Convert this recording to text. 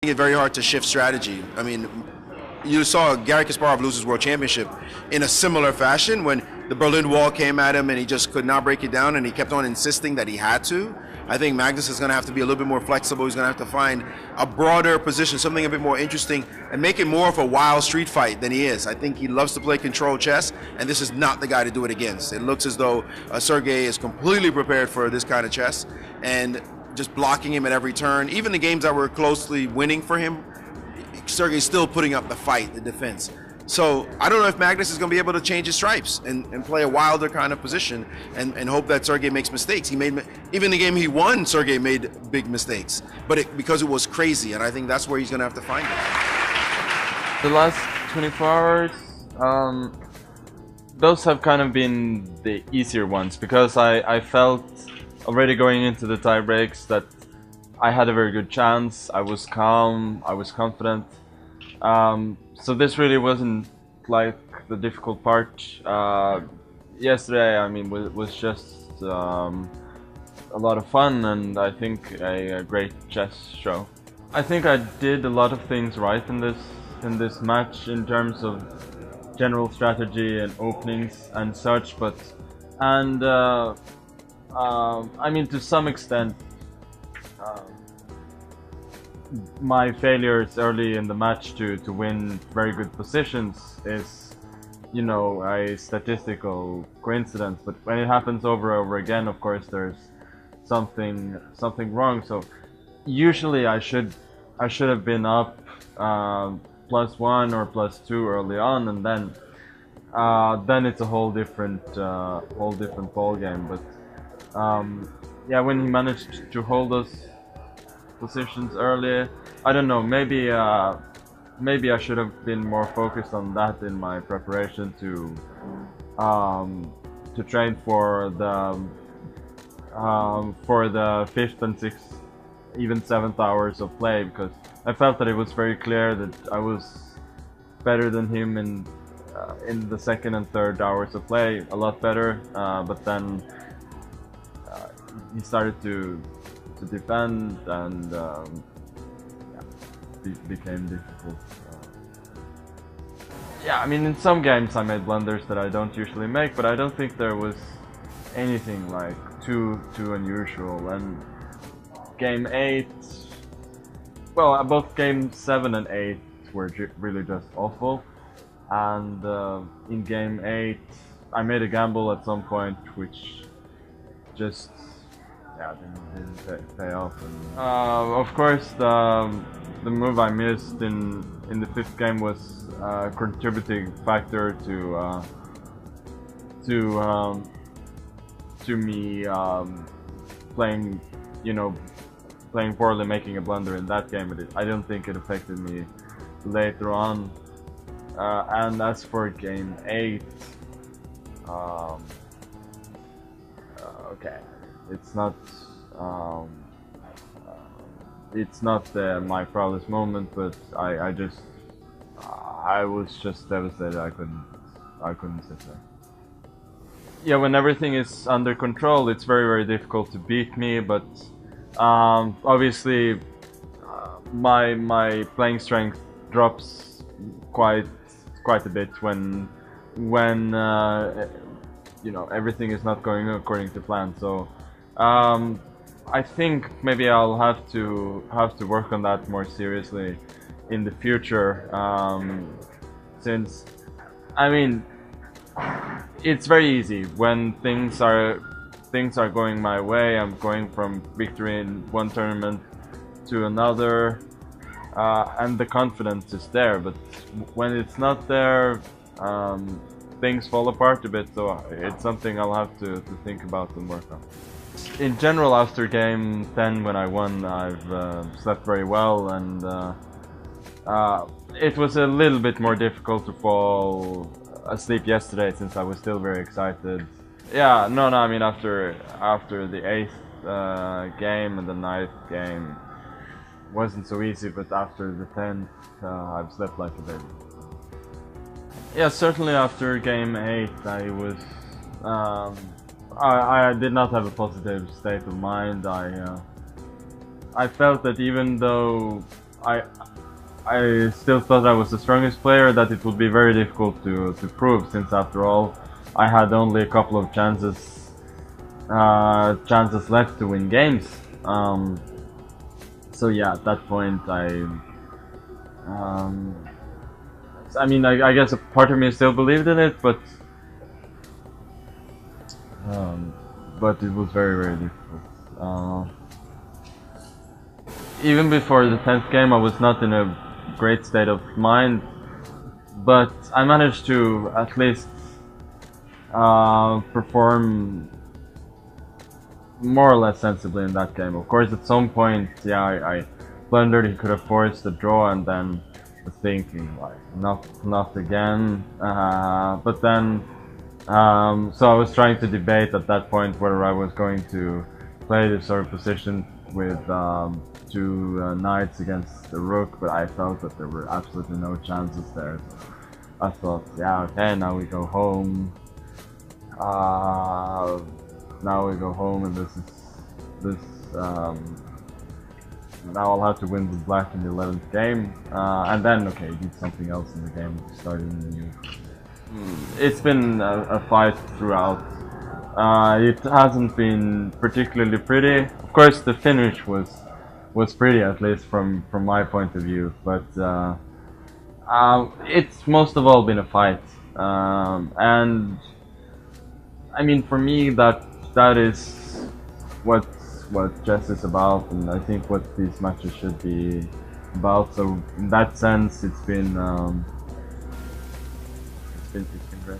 It's very hard to shift strategy. I mean, you saw Gary Kasparov lose his world championship in a similar fashion when the Berlin Wall came at him and he just could not break it down and he kept on insisting that he had to. I think Magnus is going to have to be a little bit more flexible. He's going to have to find a broader position, something a bit more interesting, and make it more of a wild street fight than he is. I think he loves to play control chess, and this is not the guy to do it against. It looks as though Sergey is completely prepared for this kind of chess, and just blocking him at every turn. Even the games that were closely winning for him, Sergey's still putting up the fight, the defense. So I don't know if Magnus is going to be able to change his stripes and play a wilder kind of position and hope that Sergey makes mistakes. He made, even the game he won, Sergey made big mistakes, but because it was crazy, and I think that's where he's going to have to find it. The last 24 hours, those have kind of been the easier ones because I felt already going into the tie breaks that I had a very good chance. I was calm, I was confident. So this really wasn't like the difficult part. Yesterday, I mean, was just a lot of fun and I think a great chess show. I think I did a lot of things right in this match in terms of general strategy and openings and such, but I mean, to some extent, my failures early in the match to win very good positions is, you know, a statistical coincidence. But when it happens over and over again, of course, there's something wrong. So usually I should have been up +1 or +2 early on, and then it's a whole different ball game. But yeah, when he managed to hold us positions early, I don't know, maybe I should have been more focused on that in my preparation to train for the 5th and 6th, even 7th hours of play, because I felt that it was very clear that I was better than him in the 2nd and 3rd hours of play, a lot better, but then he started to defend and became difficult. Yeah, I mean, in some games I made blunders that I don't usually make, but I don't think there was anything like too unusual. And game 8, well, both game 7 and 8 were really just awful. And in game 8 I made a gamble at some point which just didn't pay off. And, of course, the move I missed in the 5th game was a contributing factor to me playing, you know, playing poorly, making a blunder in that game. But I don't think it affected me later on. And as for game 8, okay. It's not my proudest moment, but I was just devastated. I couldn't sit there. Yeah, when everything is under control, it's very difficult to beat me. But obviously, my playing strength drops quite a bit when you know, everything is not going according to plan. So I think maybe I'll have to work on that more seriously in the future, since, I mean, it's very easy when things are going my way. I'm going from victory in one tournament to another, and the confidence is there, but when it's not there, things fall apart a bit. So it's something I'll have to think about and work on. In general, after game 10 when I won, I've slept very well, and it was a little bit more difficult to fall asleep yesterday since I was still very excited. Yeah, no, I mean, after the 8th game and the 9th game wasn't so easy, but after the 10th I've slept like a baby. Yeah, certainly after game 8 I was I did not have a positive state of mind. I felt that even though I I still thought I was the strongest player, that it would be very difficult to prove, since after all I had only a couple of chances left to win games. So yeah, at that point um, I mean, I guess a part of me still believed in it, um, but it was very, very difficult. Even before the 10th game, I was not in a great state of mind, but I managed to at least perform more or less sensibly in that game. Of course, at some point, yeah, I blundered. He could have forced a draw, and then was thinking like, not again. But then, so I was trying to debate at that point whether I was going to play this sort of position with two knights against the rook, but I felt that there were absolutely no chances there. So I thought, yeah, okay, now we go home. Now we go home, and now I'll have to win with black in the 11th game, and then okay, did something else in the game, starting new. It's been a fight throughout. It hasn't been particularly pretty. Of course, the finish was pretty, at least from my point of view, but it's most of all been a fight, and I mean, for me, that is what chess is about, and I think what these matches should be about. So in that sense, it's been great.